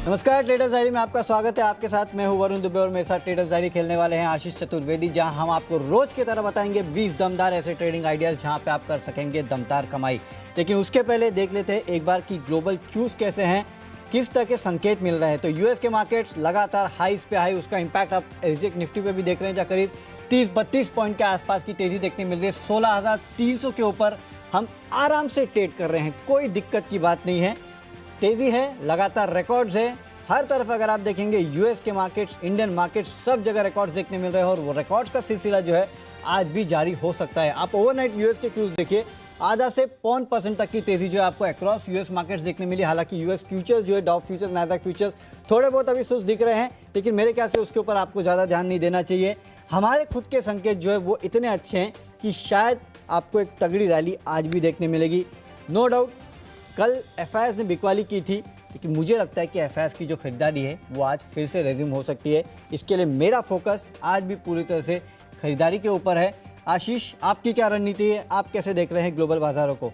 नमस्कार, traders diary में आपका स्वागत है। आपके साथ मैं हूं वरुण दुबे और मेरे साथ ट्रेडर्स डायरी खेलने वाले हैं आशीष चतुर्वेदी, जहां हम आपको रोज की तरह बताएंगे 20 दमदार ऐसे ट्रेडिंग आइडियाज जहां पे आप कर सकेंगे दमदार कमाई। लेकिन उसके पहले देख लेते हैं एक बार कि ग्लोबल क्यूज कैसे हैं, किस तरह के संकेत मिल रहे हैं। तो यूएस के मार्केट्स लगातार हाईस पे हाई, उसका इंपैक्ट आप एसजेक निफ्टी पे भी देख रहे हैं, जहाँ करीब 30-32 पॉइंट के आसपास की तेजी देखने मिल रही है। 16,300 के ऊपर हम आराम से ट्रेड कर रहे हैं, कोई दिक्कत की बात नहीं है। तेजी है, लगातार रिकॉर्ड्स है हर तरफ। अगर आप देखेंगे यूएस के मार्केट्स, इंडियन मार्केट्स, सब जगह रिकॉर्ड्स देखने मिल रहे हैं और वो रिकॉर्ड्स का सिलसिला जो है आज भी जारी हो सकता है। आप ओवरनाइट यूएस के क्यूज देखिए, आधा से 0.5% तक की तेजी जो है आपको अक्रॉस यूएस मार्केट्स देखने मिली। हालांकि यूएस फ्यूचर्स जो है, डाउ फ्यूचर्स, नैस्डैक फ्यूचर्स थोड़े बहुत अभी सुस्त दिख रहे हैं, लेकिन मेरे ख्याल से उसके ऊपर आपको ज़्यादा ध्यान नहीं देना चाहिए। हमारे खुद के संकेत जो है वो इतने अच्छे हैं कि शायद आपको एक तगड़ी रैली आज भी देखने मिलेगी। नो डाउट कल एफआईएस ने बिकवाली की थी, लेकिन मुझे लगता है कि एफआईएस की जो खरीदारी है वो आज फिर से रेज्यूम हो सकती है। इसके लिए मेरा फोकस आज भी पूरी तरह से खरीदारी के ऊपर है। आशीष, आपकी क्या रणनीति है? आप कैसे देख रहे हैं ग्लोबल बाजारों को?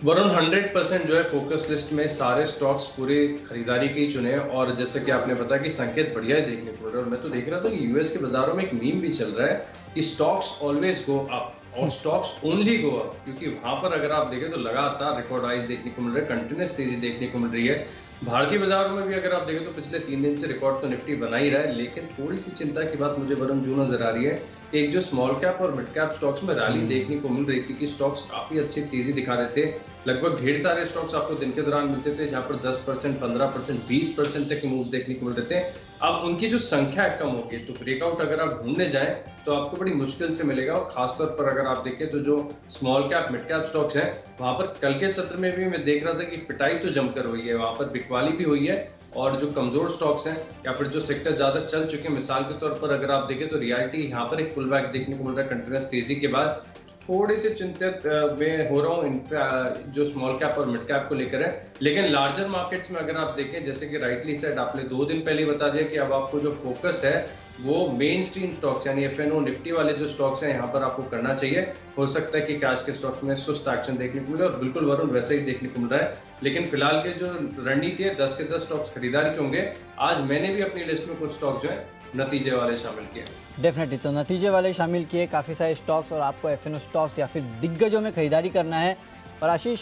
वरुण 100% जो है फोकस लिस्ट में सारे स्टॉक्स पूरे खरीदारी के ही चुने, और जैसे कि आपने बताया कि संकेत बढ़िया ही देखने को मिल रहा है। और मैं तो देख रहा था कि यूएस के बाजारों में एक मीम भी चल रहा है कि स्टॉक्स ऑलवेज गो अप और स्टॉक्स ओनली गो अप, क्योंकि वहां पर अगर आप देखें तो लगातार रिकॉर्ड हाइज देखने को मिल रहा है, कंटिन्यूस तेजी देखने को मिल रही है। भारतीय बाजारों में भी अगर आप देखें तो पिछले 3 दिन से रिकॉर्ड तो निफ्टी बना ही रहा है, लेकिन थोड़ी सी चिंता की बात मुझे वरुण जो नजर आ रही है कि एक जो स्मॉल कैप और मिड कैप स्टॉक्स में रैली देखने को मिल रही थी कि स्टॉक्स काफी अच्छी तेजी दिखा रहे थे। लगभग ढेर सारे स्टॉक्स आपको दिन के दौरान मिलते थे जहां पर 10%, 15%, 20% तक के मूव देखने को मिल रहे थे। अब उनकी जो संख्या है कम होगी, तो ब्रेकआउट अगर आप ढूंढने जाएं तो आपको बड़ी मुश्किल से मिलेगा। और खासतौर पर अगर आप देखें तो जो small cap mid cap stocks हैं, वहां पर कल के सत्र में भी मैं देख रहा था कि पिटाई तो जमकर हुई है, वहां पर बिकवाली भी हुई है। और जो कमजोर स्टॉक्स हैं या फिर जो सेक्टर ज्यादा चल चुके हैं, मिसाल के तौर पर अगर आप देखें तो रियलिटी यहाँ पर एक पुल बैक देखने को मिल रहा है कंटिन्यूस तेजी के बाद। थोड़े से चिंतित मैं हो रहा हूँ इन पे जो स्मॉल कैप और मिड कैप को लेकर है। लेकिन लार्जर मार्केट्स में अगर आप देखें, जैसे कि राइटली सेड आपने 2 दिन पहले बता दिया कि अब आपको जो फोकस है वो मेन स्ट्रीम स्टॉक्स यानी एफएनओ निफ्टी वाले जो स्टॉक्स हैं यहाँ पर आपको करना चाहिए। हो सकता है कि कैश के स्टॉक्स में सुस्त एक्शन देखने को मिले, और बिल्कुल वरुण वैसे ही देखने को मिल रहा है। लेकिन फिलहाल के जो रणनीति है 10 के 10 स्टॉक्स खरीदारी के होंगे। आज मैंने भी अपनी लिस्ट में कुछ स्टॉक जो है नतीजे वाले शामिल किए। डेफिनेटली, तो नतीजे वाले शामिल किए काफ़ी सारे स्टॉक्स, और आपको एफएनओ स्टॉक्स या फिर दिग्गजों में खरीदारी करना है। और आशीष,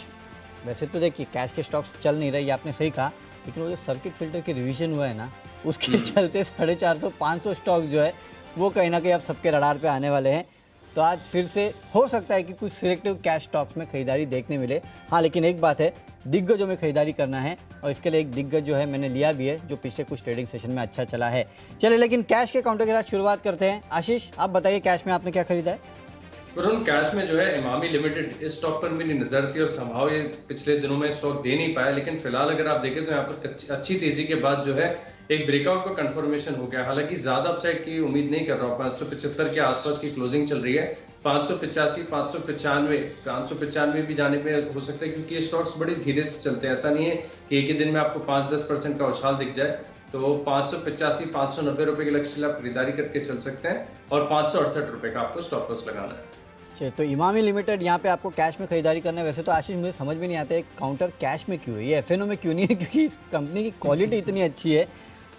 वैसे तो देखिए कैश के स्टॉक्स चल नहीं रहे, आपने सही कहा, लेकिन वो जो सर्किट फिल्टर की रिवीजन हुआ है ना, उसके चलते 450-500 स्टॉक जो है वो कहीं ना कहीं अब सबके रडार पे आने वाले हैं। तो आज फिर से हो सकता है कि कुछ सिलेक्टिव कैश स्टॉक्स में खरीदारी देखने मिले। हाँ, लेकिन एक बात है, दिग्गजों में खरीदारी करना है, और इसके लिए एक दिग्गज जो है मैंने लिया भी है, जो पिछले कुछ ट्रेडिंग सेशन में अच्छा चला है। चलिए, लेकिन कैश के काउंटर के साथ शुरुआत करते हैं। आशीष, आप बताइए कैश में आपने क्या खरीदा है? वरुण, कैश में जो है इमामी लिमिटेड, इस स्टॉक पर मेरी नजर थी और संभाव ये पिछले दिनों में स्टॉक दे नहीं पाया। लेकिन फिलहाल अगर आप देखें तो यहाँ पर अच्छी तेजी के बाद जो है एक ब्रेकआउट का कंफर्मेशन हो गया। हालांकि ज्यादा अपसाइड की उम्मीद नहीं कर रहा हूँ। 575 के आसपास की क्लोजिंग चल रही है। 585, 595 भी जाने पे हो सकता है, क्योंकि ये स्टॉक्स बड़ी धीरे से चलते हैं। ऐसा नहीं है कि एक ही दिन में आपको 5-10% का उछाल दिख जाए। तो 585, 590 रुपए के लक्ष्य आप खरीदारी करके चल सकते हैं, और 568 रुपए का आपको स्टॉप लॉस लगाना है। चलिए, तो इमामी लिमिटेड यहाँ पे आपको कैश में खरीदारी करना है। वैसे तो आशीष मुझे समझ में नहीं आता है काउंटर कैश में क्यों है, ये एफएनओ में क्यों नहीं है, क्योंकि इस कंपनी की क्वालिटी इतनी अच्छी है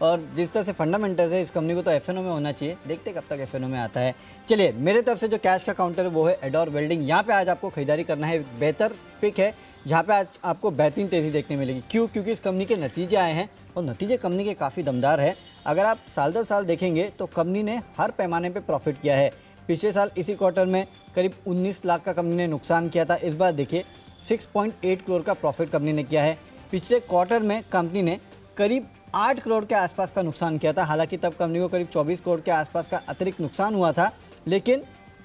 और जिस तरह से फंडामेंटल्स है इस कंपनी को, तो एफएनओ में होना चाहिए। देखते कब तक एफएनओ में आता है। चलिए, मेरे तरफ से जो कैश का काउंटर है वो है एडोर वेल्डिंग। यहाँ पे आज आपको खरीदारी करना है। बेहतर पिक है जहाँ पे आज आपको बेहतरीन तेज़ी देखने मिलेगी। क्यों? क्योंकि इस कंपनी के नतीजे आए हैं और नतीजे कंपनी के काफ़ी दमदार है। अगर आप साल दर साल देखेंगे तो कंपनी ने हर पैमाने पर प्रॉफिट किया है। पिछले साल इसी क्वार्टर में करीब 19 लाख का कंपनी ने नुकसान किया था। इस बार देखिए 6.8 करोड़ का प्रॉफिट कंपनी ने किया है। पिछले क्वार्टर में कंपनी ने करीब 8 करोड़ के आसपास का नुकसान किया था। हालांकि तब कंपनी को करीब 24 करोड़ के आसपास का अतिरिक्त नुकसान हुआ था, लेकिन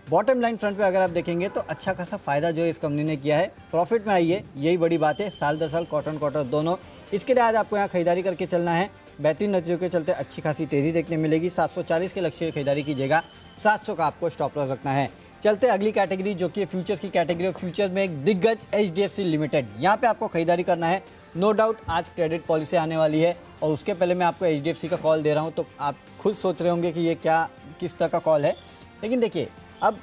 बॉटम लाइन फ्रंट पे अगर आप देखेंगे तो अच्छा खासा फायदा जो है इस कंपनी ने किया है, प्रॉफिट में आई है। यही बड़ी बात है, साल दर साल, क्वार्टर क्वार्टर दोनों। इसके लिए आज आपको यहाँ खरीदारी करके चलना है। बेहतरीन नतीजों के चलते अच्छी खासी तेज़ी देखने मिलेगी। 740 के लक्ष्य की खरीदारी कीजिएगा, 700 का आपको स्टॉप लॉस रखना है। चलते अगली कैटेगरी जो कि फ्यूचर्स की कैटेगरी है। फ्यूचर्स में एक दिग्गज एचडीएफसी लिमिटेड, यहाँ पे आपको खरीदारी करना है। नो डाउट आज क्रेडिट पॉलिसी आने वाली है, और उसके पहले मैं आपको एचडीएफसी का कॉल दे रहा हूँ, तो आप खुद सोच रहे होंगे कि ये क्या, किस तरह का कॉल है। लेकिन देखिए, अब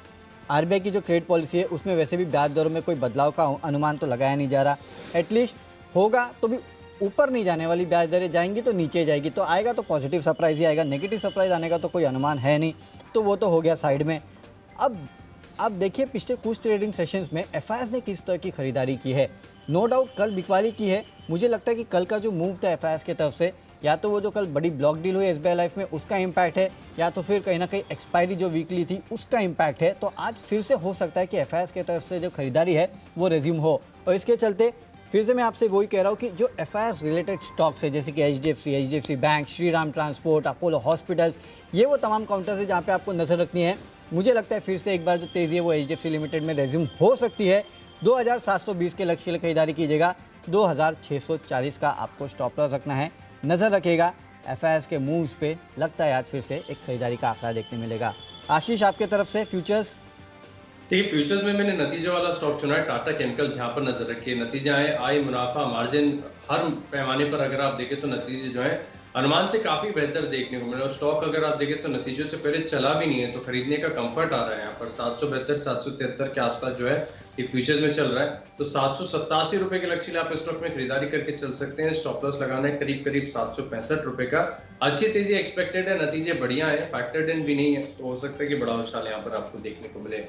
आरबीआई की जो क्रेडिट पॉलिसी है उसमें वैसे भी ब्याज दरों में कोई बदलाव का अनुमान तो लगाया नहीं जा रहा। एटलीस्ट होगा तो भी ऊपर नहीं जाने वाली, ब्याज दरें जाएंगी तो नीचे जाएगी, तो आएगा तो पॉजिटिव सरप्राइज ही आएगा, नेगेटिव सरप्राइज आने का तो कोई अनुमान है नहीं, तो वो तो हो गया साइड में। अब आप देखिए पिछले कुछ ट्रेडिंग सेशंस में एफआईएस ने किस तरह की खरीदारी की है। नो डाउट कल बिकवाली की है। मुझे लगता है कि कल का जो मूव था एफआईएस की तरफ से, या तो वो जो कल बड़ी ब्लॉक डील हुई एसबीआई लाइफ में उसका इम्पैक्ट है, या तो फिर कहीं ना कहीं एक्सपायरी जो वीकली थी उसका इम्पैक्ट है। तो आज फिर से हो सकता है कि एफआईएस की तरफ से जो खरीदारी है वो रेज्यूम हो, और इसके चलते फिर से मैं आपसे वही कह रहा हूँ कि जो एफआईआर रिलेटेड स्टॉक्स है जैसे कि HDFC bank, Shriram transport, Apollo hospitals, ये वो तमाम काउंटर्स है जहाँ पे आपको नज़र रखनी है। मुझे लगता है फिर से एक बार जो तेज़ी है वो एचडीएफसी लिमिटेड में रेज्यूम हो सकती है। 2720 के लक्ष्य के लिए खरीदारी कीजिएगा, 2640 का आपको स्टॉप लॉस रखना है। नज़र रखिएगा एफआईआर के मूव्स पे, लगता है आज फिर से एक खरीदारी का आंकड़ा देखने मिलेगा। आशीष आपके तरफ से फ्यूचर्स? देखिए फ्यूचर्स में मैंने नतीजे वाला स्टॉक चुना है, टाटा केमिकल्स। यहाँ पर नजर रखिए, नतीजे आए, आय, मुनाफा, मार्जिन, हर पैमाने पर अगर आप देखें तो नतीजे जो है अनुमान से काफी बेहतर देखने को मिला। स्टॉक अगर आप देखें तो नतीजों से पहले चला भी नहीं है, तो खरीदने का कंफर्ट आ रहा है। यहाँ पर 772 773 के आसपास जो है ये फ्यूचर्स में चल रहा है, तो 787 रुपए के लक्ष्य आप स्टॉक में खरीदारी करके चल सकते हैं। स्टॉप लॉस लगाना है करीब करीब 765 रुपए का। अच्छी तेजी एक्सपेक्टेड है, नतीजे बढ़िया है, फैक्टर्ड इन भी नहीं है, तो हो सकता है कि बड़ा उछाल यहाँ पर आपको देखने को मिले।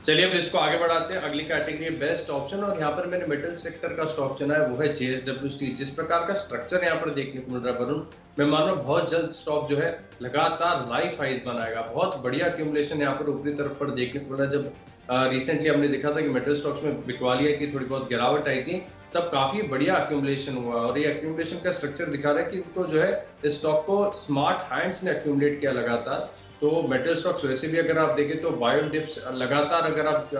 चलिए अब इसको आगे बढ़ाते हैं, अगली कैटेगरी बेस्ट ऑप्शन, और यहाँ पर मैंने मेटल सेक्टर का स्टॉक चुना है, वो है जेएसडब्ल्यू स्टील। जिस प्रकार का स्ट्रक्चर यहाँ पर देखने को मिल रहा है वरुण, मैं मान रहा हूँ बहुत जल्द स्टॉक जो है लगातार लाइफ हाइज बनाएगा। बहुत बढ़िया एक्यूमुलेशन यहाँ पर ऊपरी तरफ पर देखने को मिला। जब रिसेंटली हमने देखा था कि मेटल स्टॉक्स में बिकवाली आई थी, थोड़ी बहुत गिरावट आई थी, तब काफी बढ़िया एक्यूमुलेशन हुआ, और ये एक्यूमुलेशन का स्ट्रक्चर दिखा रहा है कि इनको जो है इस स्टॉक को स्मार्ट हैंड्स ने एक्यूमुलेट किया लगातार। तो मेटल स्टॉक्स वैसे भी अगर आप देखें तो बायो डिप्स लगातार, अगर आप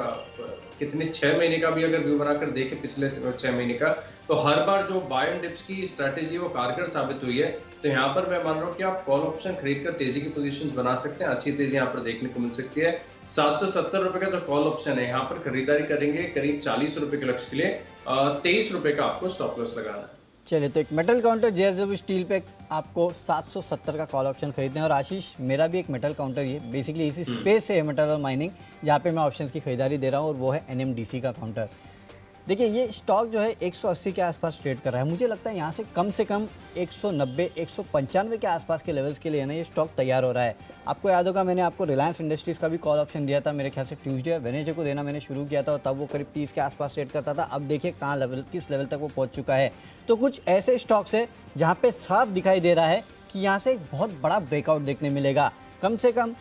कितने 6 महीने का भी अगर व्यू बनाकर देखें पिछले 6 महीने का, तो हर बार जो बायो डिप्स की स्ट्रैटेजी वो कारगर साबित हुई है। तो यहाँ पर मैं मान रहा हूँ कि आप कॉल ऑप्शन खरीदकर तेजी की पोजीशन बना सकते हैं, अच्छी तेजी यहाँ पर देखने को मिल सकती है। 770 रुपए का जो कॉल ऑप्शन है यहाँ पर खरीदारी करेंगे करीब 40 रुपए के लक्ष्य के लिए, 23 रुपए का आपको स्टॉप लॉस लगाना है। चलिए, तो एक मेटल काउंटर जेएसडब्ल्यू स्टील पे आपको 770 का कॉल ऑप्शन खरीदना है। और आशीष, मेरा भी एक मेटल काउंटर ही है, बेसिकली इसी स्पेस से है मेटल और माइनिंग, जहाँ पे मैं ऑप्शंस की खरीदारी दे रहा हूँ, और वो है एनएमडीसी का काउंटर। देखिए ये स्टॉक जो है 180 के आसपास ट्रेड कर रहा है। मुझे लगता है यहाँ से कम 190 195 के आसपास के लेवल्स के लिए ना ये स्टॉक तैयार हो रहा है। आपको याद होगा मैंने आपको रिलायंस इंडस्ट्रीज़ का भी कॉल ऑप्शन दिया था, मेरे ख्याल से ट्यूसडे वेडनेसडे को देना मैंने शुरू किया था, और तब वो करीब 30 के आसपास ट्रेड करता था। अब देखिए कहाँ लेवल, किस लेवल तक वो पहुँच चुका है। तो कुछ ऐसे स्टॉक्स है जहाँ पर साफ दिखाई दे रहा है कि यहाँ से एक बहुत बड़ा ब्रेकआउट देखने मिलेगा। कम से कम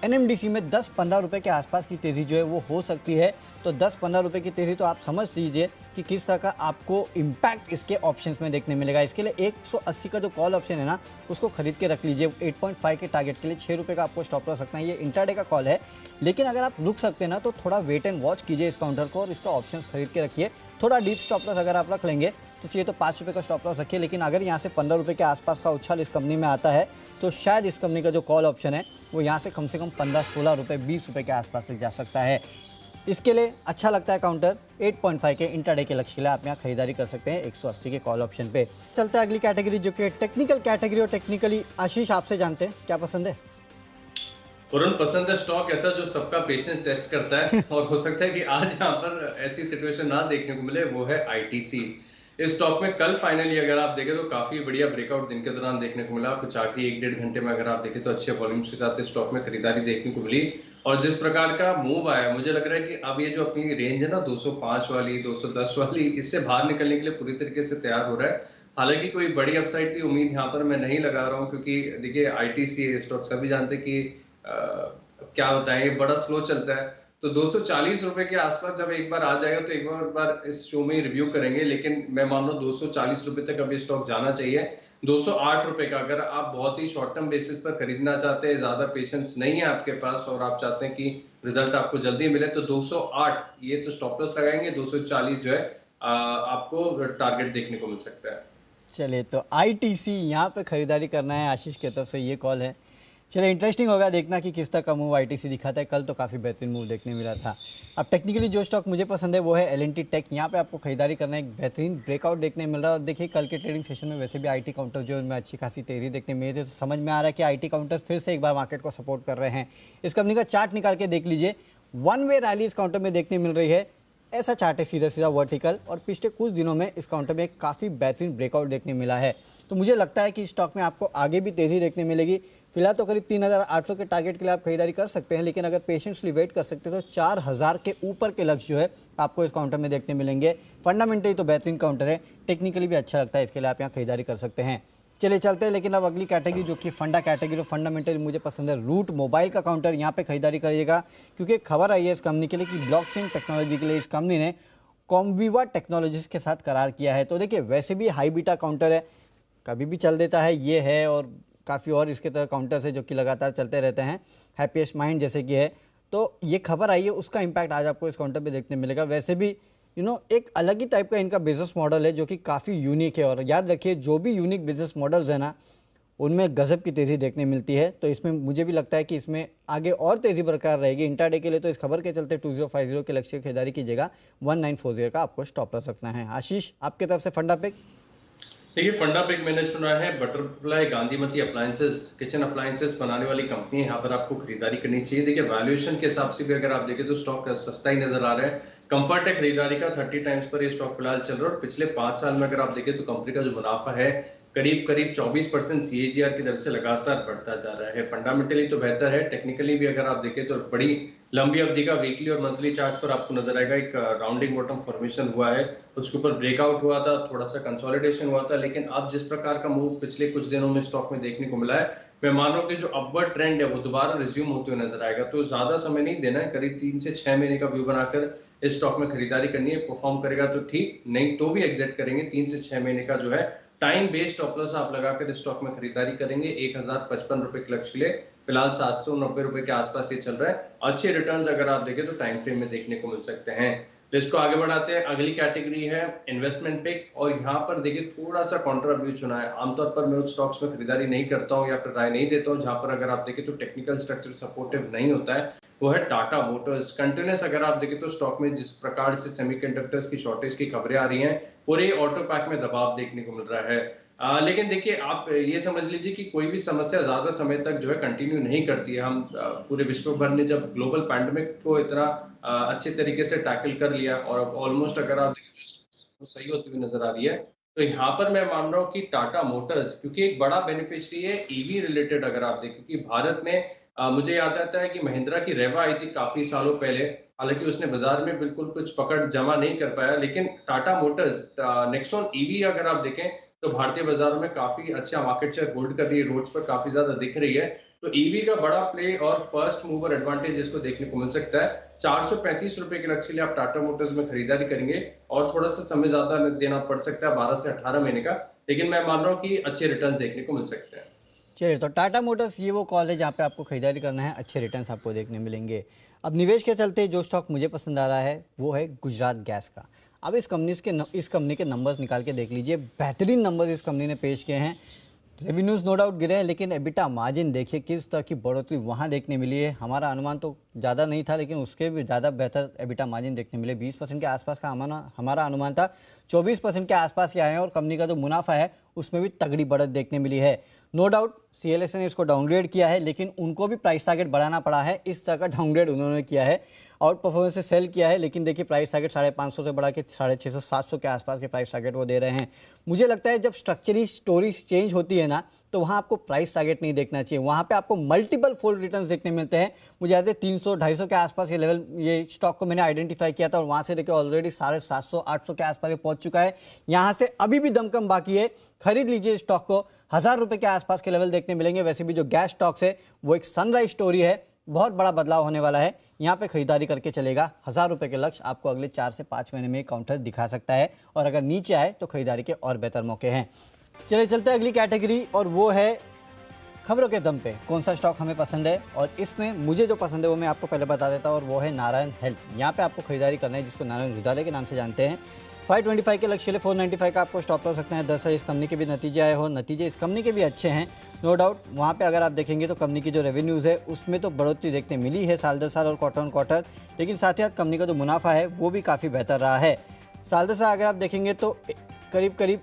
एनएमडीसी में 10-15 रुपये के आसपास की तेज़ी जो है वो हो सकती है। तो 10-15 रुपये की तेज़ी तो आप समझ लीजिए कि किस तरह का आपको इम्पैक्ट इसके ऑप्शंस में देखने मिलेगा। इसके लिए 180 का जो कॉल ऑप्शन है ना, उसको खरीद के रख लीजिए। 8.5 के टारगेट के लिए 6 रुपये का आपको स्टॉप लॉस रखना है। ये इंट्राडे का कॉल है, लेकिन अगर आप रुक सकते हैं ना तो थोड़ा वेट एंड वॉच कीजिए इस काउंटर को, और इसका ऑप्शन खरीद के रखिए। थोड़ा डीप स्टॉप लॉस अगर आप रख लेंगे तो चाहिए तो 5 रुपये का स्टॉप लॉस रखिए, लेकिन अगर यहाँ से 15 रुपये के आसपास का उछाल इस कंपनी में आता है तो शायद इस कंपनी का जो कॉल ऑप्शन है वो यहाँ से कम 15-16 रुपये 20 रुपये के आसपास तक जा सकता है। इसके लिए अच्छा लगता है काउंटर 8.5 के इंट्राडे के लक्ष्य के लिए आप यहाँ खरीदारी कर सकते हैं 180 के कॉल ऑप्शन पे। चलता है अगली कैटेगरी जो कि टेक्निकल कैटेगरी, और टेक्निकली आशीष आपसे जानते हैं क्या पसंद है? तुरंत पसंद है स्टॉक ऐसा जो सबका पेशेंस टेस्ट करता है, और हो सकता है कि आज यहाँ पर ऐसी सिचुएशन ना देखने को मिले, वो है आईटीसी। इस स्टॉक में कल फाइनली अगर आप देखें तो काफी बढ़िया ब्रेकआउट दिन के दौरान देखने को मिला। कुछ आखिरी 1-1.5 घंटे में अगर आप देखें तो अच्छे वॉल्यूम्स के साथ इस स्टॉक में खरीदारी देखने को मिली, और जिस प्रकार का मूव आया, मुझे लग रहा है कि अब ये जो अपनी रेंज है ना 205 वाली, 210 वाली, इससे बाहर निकलने के लिए पूरी तरीके से तैयार हो रहा है। हालांकि कोई बड़ी अपसाइड की उम्मीद यहाँ पर मैं नहीं लगा रहा हूँ, क्योंकि देखिए आईटीसी स्टॉक सभी जानते हैं कि क्या बताएं, ये बड़ा स्लो चलता है। तो 240 रुपए के आसपास जब एक बार आ जाएगा तो एक बार इस शो में रिव्यू करेंगे, लेकिन मैं मान लो 240 रुपए तक अभी स्टॉक जाना चाहिए। 208 रुपए का अगर आप बहुत ही शॉर्ट टर्म बेसिस पर खरीदना चाहते हैं, ज्यादा पेशेंस नहीं है आपके पास, और आप चाहते हैं कि रिजल्ट आपको जल्दी मिले, तो 208 ये तो स्टॉप लॉस लगाएंगे। 240 जो है आपको टारगेट देखने को मिल सकता है। चलिए, तो आईटीसी यहाँ पे खरीदारी करना है, आशीष की तरफ से ये कॉल है। चलिए, इंटरेस्टिंग होगा देखना कि किस तरह का मूव आईटीसी दिखाता है। कल तो काफ़ी बेहतरीन मूव देखने मिला था। अब टेक्निकली जो स्टॉक मुझे पसंद है वो है एलएनटी टेक। यहाँ पे आपको खरीदारी करना है, एक बेहतरीन ब्रेकआउट देखने मिल रहा है। और देखिए कल के ट्रेडिंग सेशन में वैसे भी आईटी काउंटर जो उनमें अच्छी खासी तेज़ी देखने मिली थी, तो समझ में आ रहा है कि आईटी काउंटर फिर से एक बार मार्केट को सपोर्ट कर रहे हैं। इस कंपनी का चार्ट निकाल के देख लीजिए, वन वे रैली इस काउंटर में देखने मिल रही है। ऐसा चार्ट है सीधा सीधा वर्टिकल, और पिछले कुछ दिनों में इस काउंटर में एक काफ़ी बेहतरीन ब्रेकआउट देखने मिला है। तो मुझे लगता है कि इस स्टॉक में आपको आगे भी तेज़ी देखने मिलेगी। फिलहाल तो करीब 3800 के टारगेट के लिए आप खरीदारी कर सकते हैं, लेकिन अगर पेशेंसली वेट कर सकते हैं तो 4000 के ऊपर के लक्ष्य जो है आपको इस काउंटर में देखने मिलेंगे। फंडामेंटली तो बेहतरीन काउंटर है, टेक्निकली भी अच्छा लगता है, इसके लिए आप यहाँ खरीदारी कर सकते हैं। चलिए चलते हैं, लेकिन अब अगली कैटेगरी जो कि फंडा कैटेगरी, फंडामेंटली मुझे पसंद है रूट मोबाइल का काउंटर। यहाँ पे खरीदारी करिएगा क्योंकि एक खबर आई है इस कंपनी के लिए कि ब्लॉकचेन टेक्नोलॉजी के लिए इस कंपनी ने कॉम्बिवा टेक्नोलॉजीज के साथ करार किया है। तो देखिए वैसे भी हाई बीटा काउंटर है, कभी भी चल देता है, ये है और काफ़ी और इसके तरह काउंटर्स है जो कि लगातार चलते रहते हैं, हैप्पीएस्ट माइंड जैसे कि है। तो ये खबर आई है, उसका इम्पैक्ट आज आपको इस काउंटर पे देखने मिलेगा। वैसे भी एक अलग ही टाइप का इनका बिजनेस मॉडल है जो कि काफ़ी यूनिक है, और याद रखिए जो भी यूनिक बिजनेस मॉडल्स है ना, उनमें गजब की तेज़ी देखने मिलती है। तो इसमें मुझे भी लगता है कि इसमें आगे और तेज़ी बरकरार रहेगी। इंट्राडे के लिए तो इस खबर के चलते 2050 के लक्ष्य की खरीदारी कीजिएगा, 1940 का आपको स्टॉप लॉस रखना है। आशीष, आपकी तरफ से फंडा पिक? देखिए, फंडा पिक मैंने चुना है बटरफ्लाई गांधीमती अप्लायंसेस, किचन अप्लायंसेस बनाने वाली कंपनी है। यहाँ पर आपको खरीदारी करनी चाहिए। देखिए, वैल्यूएशन के हिसाब से भी अगर आप देखें तो स्टॉक सस्ता ही नजर आ रहा है। कंफर्ट है खरीदारी का, 30 टाइम्स पर ये स्टॉक फिलहाल चल रहा है। और पिछले 5 साल में अगर आप देखें तो कंपनी का जो मुनाफा है करीब करीब 24% CAGR की दर से लगातार बढ़ता जा रहा है। फंडामेंटली तो बेहतर है, टेक्निकली भी अगर आप देखें तो बड़ी लंबी अवधि का वीकली और मंथली चार्ट पर आपको नजर आएगा एक राउंडिंग बॉटम फॉर्मेशन हुआ है, उसके ऊपर ब्रेकआउट हुआ था, थोड़ा सा कंसोलिडेशन हुआ था। लेकिन अब जिस प्रकार का मूव पिछले कुछ दिनों में स्टॉक में देखने को मिला है, मैं मान रहा हूं कि जो अपवर्ड ट्रेंड है वो दोबारा रिज्यूम होते हुए नजर आएगा। तो ज्यादा समय नहीं देना है, करीब 3 से 6 महीने का व्यू बनाकर इस स्टॉक में खरीदारी करनी है। परफॉर्म करेगा तो ठीक, नहीं तो भी एग्जिट करेंगे। 3 से 6 महीने का जो है टाइम बेस्ड स्टॉप लॉस आप लगाकर इस स्टॉक में खरीदारी करेंगे। 1055 रुपए के लक्ष्य लिए फिलहाल 790 रुपए के आसपास ये चल रहा है। अच्छे रिटर्न्स अगर आप देखें तो टाइम फ्रेम में देखने को मिल सकते हैं। लिस्ट को आगे बढ़ाते हैं। अगली कैटेगरी है इन्वेस्टमेंट पिक, और यहाँ पर देखिए थोड़ा सा काउंटर व्यू चुना है। आमतौर पर मैं उस स्टॉक्स में खरीदारी नहीं करता हूँ या फिर राय नहीं देता हूँ जहां पर अगर आप देखें तो टेक्निकल स्ट्रक्चर सपोर्टिव नहीं होता है, वो है टाटा मोटर्स। कंटिन्यूस अगर आप देखें तो स्टॉक में जिस प्रकार से सेमीकंडक्टर्स की शॉर्टेज की खबरें आ रही हैं, पूरे ऑटो पैक में दबाव देखने को मिल रहा है। लेकिन देखिए आप ये समझ लीजिए कि कोई भी समस्या ज्यादा समय तक जो है कंटिन्यू नहीं करती है। हम पूरे विश्व भर ने जब ग्लोबल पैंडेमिक को इतना अच्छे तरीके से टैकल कर लिया और अब ऑलमोस्ट अगर आप देखें तो सही होती हुई नजर आ रही है। तो यहाँ पर मैं मान रहा हूँ कि टाटा मोटर्स, क्योंकि एक बड़ा बेनिफिशियरी है ईवी रिलेटेड अगर आप देखें, क्योंकि भारत में मुझे याद आता है कि महिंद्रा की रेवा आई थी काफी सालों पहले, हालांकि उसने बाजार में बिल्कुल कुछ पकड़ जमा नहीं कर पाया। लेकिन टाटा मोटर्स नेक्सॉन ईवी अगर आप देखें तो भारतीय बाजारों में काफी अच्छा मार्केट शेयर होल्ड कर रही है, रोड्स पर काफी ज्यादा दिख रही है। तो ईवी का बड़ा प्ले और फर्स्ट मूवर एडवांटेज इसको देखने को मिल सकता है। 435 रुपए के लक्ष्य लिए आप टाटा मोटर्स में खरीदारी करेंगे और थोड़ा सा समय ज्यादा देना पड़ सकता है, 12 से 18 महीने का, लेकिन मैं मान रहा हूँ कि अच्छे रिटर्न देखने को मिल सकते हैं। चलिए, तो टाटा मोटर्स ये वो कॉल है जहाँ पे आपको खरीदारी करना है, अच्छे रिटर्न्स आपको देखने मिलेंगे। अब निवेश के चलते जो स्टॉक मुझे पसंद आ रहा है वो है गुजरात गैस का। अब इस कंपनी के नंबर्स निकाल के देख लीजिए, बेहतरीन नंबर्स इस कंपनी ने पेश किए हैं। रेवेन्यूज़ नो डाउट गिरे हैं, लेकिन एबिटा मार्जिन देखिए किस तरह की बढ़ोतरी वहाँ देखने मिली है। हमारा अनुमान तो ज़्यादा नहीं था, लेकिन उसके भी ज़्यादा बेहतर एबिटा मार्जिन देखने मिले। 20% के आसपास का हमारा अनुमान था, 24% के आसपास ही आए हैं। और कंपनी का जो मुनाफा है उसमें भी तगड़ी बढ़त देखने मिली है। नो डाउट CLSA ने इसको डाउनग्रेड किया है, लेकिन उनको भी प्राइस टारगेट बढ़ाना पड़ा है। इस तरह का डाउनग्रेड उन्होंने किया है, आउट परफॉर्मेंस से सेल किया है, लेकिन देखिए प्राइस टारगेट 550 से बढ़ा के 650 700 के आसपास के प्राइस टारगेट वो दे रहे हैं। मुझे लगता है जब स्ट्रक्चरली स्टोरी चेंज होती है ना, तो वहाँ आपको प्राइस टारगेट नहीं देखना चाहिए, वहाँ पे आपको मल्टीपल फोल्ड रिटर्न्स देखने मिलते हैं। मुझे याद है 300-250 के आसपास ये लेवल, ये स्टॉक को मैंने आइडेंटिफाई किया था और वहाँ से देखिए ऑलरेडी 750-800 के आसपास ये पहुँच चुका है। यहाँ से अभी भी दमकम बाकी है, खरीद लीजिए स्टॉक को। 1000 रुपये के आसपास के लेवल देखने मिलेंगे। वैसे भी जो गैस स्टॉक्स है वो एक सनराइज स्टोरी है, बहुत बड़ा बदलाव होने वाला है। यहाँ पे खरीदारी करके चलेगा। 1000 रुपये के लक्ष्य आपको अगले 4 से 5 महीने में काउंटर दिखा सकता है, और अगर नीचे आए तो खरीदारी के और बेहतर मौके हैं। चलिए चलते हैं अगली कैटेगरी, और वो है खबरों के दम पे कौन सा स्टॉक हमें पसंद है। और इसमें मुझे जो पसंद है वो मैं आपको पहले बता देता हूँ, और वो है नारायण हेल्थ। यहाँ पे आपको खरीदारी करना है, जिसको नारायण हृदयालय के नाम से जानते हैं। 525 के लक्ष्य लिए 495 का आपको स्टॉप लॉस सकते हैं। 10 इस कंपनी के भी नतीजे आए हो, नतीजे इस कंपनी के भी अच्छे हैं, नो डाउट। वहाँ पे अगर आप देखेंगे तो कंपनी की जो रेवेन्यूज़ है उसमें तो बढ़ोतरी देखने मिली है साल दर साल और क्वार्टर ऑन क्वार्टर, लेकिन साथ ही साथ कंपनी का जो मुनाफा है वो भी काफ़ी बेहतर रहा है। साल दर साल अगर आप देखेंगे तो करीब करीब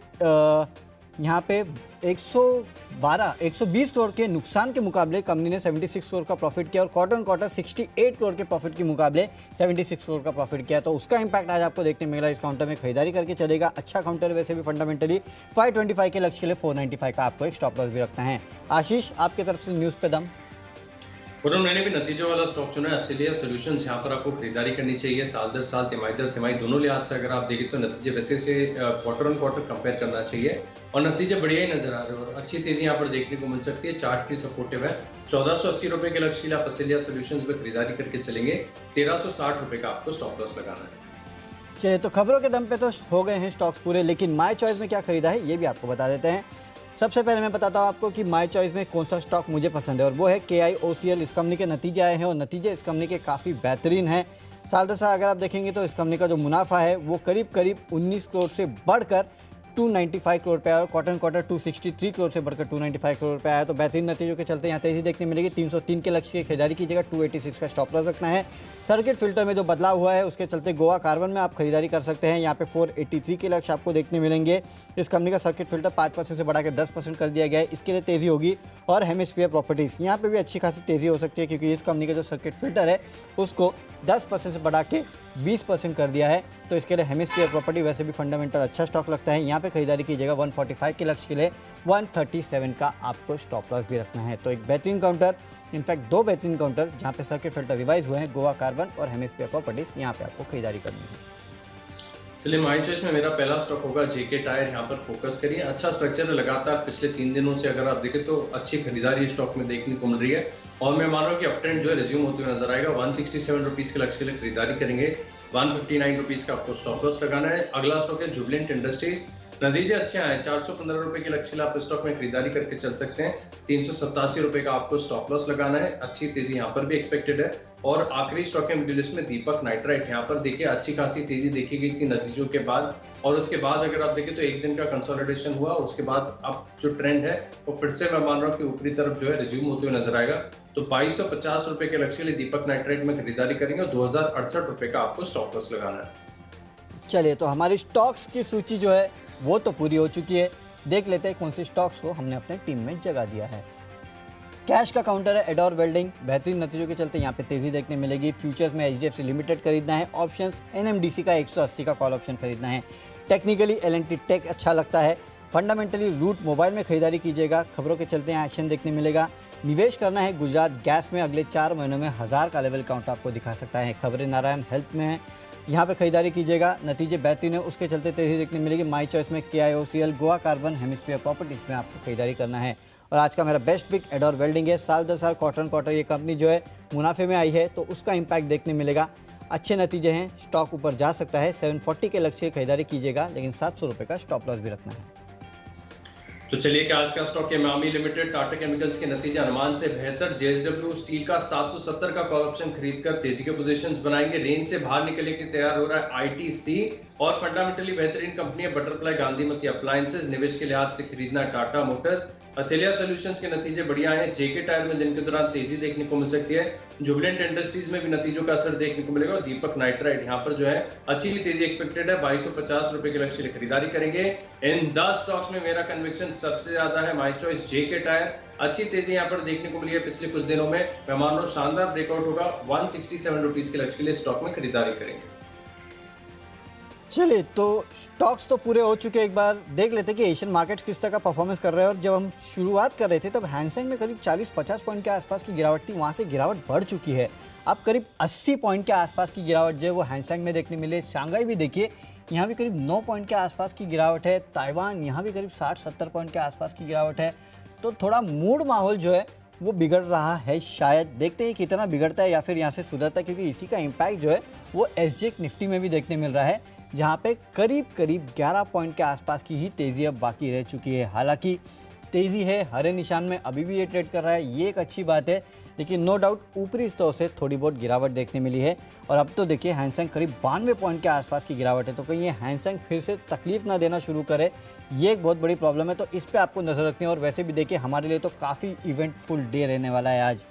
यहाँ पे 120 करोड़ के नुकसान के मुकाबले कंपनी ने 76 करोड़ का प्रॉफिट किया और क्वार्टर ऑन क्वार्टर 68 करोड़ के प्रॉफिट के मुकाबले 76 करोड़ का प्रॉफिट किया। तो उसका इंपैक्ट आज आपको देखने मिला। इस काउंटर में खरीदारी करके चलेगा। अच्छा काउंटर है वैसे भी फंडामेंटली। 525 के लक्ष्य के लिए 495 का आपको एक स्टॉप लॉस भी रखना है। आशीष, आपकी तरफ से न्यूज़ पे दम। और मैंने भी नतीजों वाला स्टॉक चुना है, ऑस्ट्रेलिया सॉल्यूशंस। यहाँ पर आपको खरीदारी करनी चाहिए। साल दर साल, तिमाही दर तिमाही दोनों लिहाज से अगर आप देखें तो नतीजे वैसे से क्वार्टर ऑन क्वार्टर कंपेयर करना चाहिए और नतीजे बढ़िया ही नजर आ रहे हैं और अच्छी तेजी यहाँ पर देखने को मिल सकती है। चार्ट भी सपोर्टिव है। 1480 रुपए के लक्ष्य आप ऑस्ट्रेलिया सॉल्यूशंस में खरीदारी करके चलेंगे। 1360 रुपए का आपको स्टॉप लॉस लगाना है। चलिए, तो खबरों के दम पे तो हो गए हैं स्टॉक्स पूरे, लेकिन माय चॉइस में क्या खरीदा है ये भी आपको बता देते हैं। सबसे पहले मैं बताता हूँ आपको कि माय चॉइस में कौन सा स्टॉक मुझे पसंद है और वो है KIOCL। इस कंपनी के नतीजे आए हैं और नतीजे इस कंपनी के काफ़ी बेहतरीन हैं। साल दर साल अगर आप देखेंगे तो इस कंपनी का जो मुनाफा है वो करीब 19 करोड़ से बढ़कर 295 करोड़ पे आया और क्वार्टर क्वार्टर 263 करोड़ से बढ़कर 295 करोड़ पे आया। तो बेहतरीन नतीजों के चलते यहाँ तेजी देखने मिलेगी। 303 के लक्ष्य की खरीदारी कीजिएगा। 286 का स्टॉप लॉस रखना है। सर्किट फिल्टर में जो बदलाव हुआ है उसके चलते गोवा कार्बन में आप खरीदारी कर सकते हैं। यहाँ पे 483 के लक्ष्य आपको देखने मिलेंगे। इस कंपनी का सर्किट फिल्टर 5% से बढ़ा के 10% कर दिया गया है। इसके लिए तेजी होगी। और हेमिस्फीयर प्रॉपर्टीज़, यहाँ पे भी अच्छी खासी तेजी हो सकती है क्योंकि इस कंपनी का जो सर्किट फिल्टर है उसको 10% से बढ़ा के 20% कर दिया है। तो इसके लिए हेमिस्फीयर प्रॉपर्टी वैसे भी फंडामेंटल अच्छा स्टॉक लगता है। यहाँ पे खरीदारी कीजिएगा। 145 के लक्ष्य के लिए 137 का आपको स्टॉप लॉस भी रखना है। तो एक बेहतरीन काउंटर, इनफैक्ट दो बेहतरीन काउंटर जहाँ पे सर्किट फिल्टर रिवाइज हुए हैं, गोवा कार्बन और हेमिस्फीयर प्रॉपर्टीज़, यहाँ पे आपको खरीदारी करनी है। चलिए, माय चॉइस में मेरा पहला स्टॉक होगा JK टायर। यहाँ पर फोकस करिए। अच्छा स्ट्रक्चर है। लगातार पिछले 3 दिनों से अगर आप देखें तो अच्छी खरीदारी स्टॉक में देखने को मिल रही है और मैं मान रहा हूँ कि अपट्रेंड जो है रिज्यूम होते हुए नजर आएगा। 167 रुपीज़ के लक्ष्य के लिए खरीदारी करेंगे। 159 रुपीज़ का आपको स्टॉप लॉस लगाना है। अगला स्टॉक है जुबिलेंट इंडस्ट्रीज। नतीजे अच्छे आए। 415 रुपए के लक्ष्य आप स्टॉक में खरीदारी करके चल सकते हैं। 387 रुपए का आपको स्टॉप लॉस लगाना है। अच्छी तेजी यहाँ पर भी एक्सपेक्टेड है। और आखिरी स्टॉक है मिडिल ईस्ट में दीपक नाइट्राइट। यहाँ पर देखिए अच्छी खासी तेजी देखी गई थी नतीजों के बाद और उसके बाद अगर आप देखें तो एक दिन का कंसोलिडेशन हुआ। उसके बाद अब जो ट्रेंड है वो फिर से मैं मान रहा हूँ कि ऊपरी तरफ जो है रिज्यूम होते हुए नजर आएगा। तो 2250 रुपए के लक्ष्य के लिए दीपक नाइट्राइट में खरीदारी करेंगे और 2068 रुपए का आपको स्टॉप लॉस लगाना है। चलिए, तो हमारी स्टॉक्स की सूची जो है वो तो पूरी हो चुकी है। देख लेते हैं कौन से स्टॉक्स को हमने अपने टीम में जगह दिया है। कैश का काउंटर है एडोर वेल्डिंग। बेहतरीन नतीजों के चलते यहाँ पे तेजी देखने मिलेगी। फ्यूचर्स में HDFC लिमिटेड खरीदना है। ऑप्शंस NMDC का 180 का कॉल ऑप्शन खरीदना है। टेक्निकली L&T टेक अच्छा लगता है। फंडामेंटली रूट मोबाइल में खरीदारी कीजिएगा। खबरों के चलते यहाँ एक्शन देखने मिलेगा। निवेश करना है गुजरात गैस में। अगले 4 महीनों में 1000 का लेवल काउंट आपको दिखा सकता है। खबरें नारायण हेल्थ में है, यहाँ पे खरीदारी कीजिएगा। नतीजे बेहतरीन है, उसके चलते तेजी देखने मिलेगी। माई चॉइस में KIOCL, Goa carbon, hemisphere properties में आपको खरीदारी करना है। और आज का मेरा बेस्ट पिक एडोर वेल्डिंग है। साल दर साल क्वार्टर ऑन क्वार्टर ये कंपनी जो है मुनाफे में आई है तो उसका इम्पैक्ट देखने मिलेगा। अच्छे नतीजे हैं, स्टॉक ऊपर जा सकता है। 740 के लक्ष्य की खरीदारी कीजिएगा, लेकिन 700 रुपये का स्टॉप लॉस भी रखना है। तो चलिए कि आज का stock Emami limited, Tata chemicals के नतीजे अनुमान से बेहतर। JSW स्टील का 770 का कॉल ऑप्शन खरीदकर तेजी के पोजीशंस बनाएंगे। रेंज से बाहर निकलने के तैयार हो रहा है ITC और फंडामेंटली बेहतरीन कंपनी है बटरफ्लाई गांधीमती अप्लायंसेज। निवेश के लिहाज से खरीदना है टाटा मोटर्स। ऑस्ट्रेलिया सॉल्यूशंस के नतीजे बढ़िया हैं। JK टायर में दिन के दौरान तेजी देखने को मिल सकती है। जुबिलेंट इंडस्ट्रीज में भी नतीजों का असर देखने को मिलेगा और दीपक नाइट्राइट यहाँ पर जो है अच्छी तेजी एक्सपेक्टेड है। 2250 रुपए के लक्ष्य खरीदारी करेंगे। इन 10 स्टॉक्स में मेरा कन्विक्शन सबसे ज्यादा है। My choice JK tyre. अच्छी तेजी यहाँ पर देखने को मिली है पिछले कुछ दिनों में। मैं मान रहा हूँ शानदार ब्रेकआउट होगा। 167 रुपीज के लक्ष्य के लिए स्टॉक में खरीदारी करेंगे। चलिए, तो स्टॉक्स तो पूरे हो चुके हैं। एक बार देख लेते हैं कि एशियन मार्केट्स किस तरह का परफॉर्मेंस कर रहे हैं। और जब हम शुरुआत कर रहे थे तब हैंगसेंग में करीब 40-50 पॉइंट के आसपास की गिरावट थी। वहाँ से गिरावट बढ़ चुकी है। अब करीब 80 पॉइंट के आसपास की गिरावट जो है वो हैंगसेंग में देखने मिले। शंघाई भी देखिए, यहाँ भी करीब 9 पॉइंट के आसपास की गिरावट है। ताइवान यहाँ भी करीब 60-70 पॉइंट के आसपास की गिरावट है। तो थोड़ा मूड माहौल जो है वो बिगड़ रहा है। शायद देखते हैं कितना बिगड़ता है या फिर यहाँ से सुधरता है, क्योंकि इसी का इम्पैक्ट जो है वो SGX निफ्टी में भी देखने मिल रहा है, जहाँ पे करीब 11 पॉइंट के आसपास की ही तेज़ी अब बाकी रह चुकी है। हालांकि तेज़ी है, हरे निशान में अभी भी ये ट्रेड कर रहा है, ये एक अच्छी बात है। लेकिन नो डाउट ऊपरी स्तर से थोड़ी बहुत गिरावट देखने मिली है। और अब तो देखिए हैंगसेंग करीब 92 पॉइंट के आसपास की गिरावट है। तो कहीं ये हैंगसेंग फिर से तकलीफ ना देना शुरू करे, ये एक बहुत बड़ी प्रॉब्लम है। तो इस पर आपको नज़र रखनी है। और वैसे भी देखिए हमारे लिए तो काफ़ी इवेंटफुल डे रहने वाला है आज।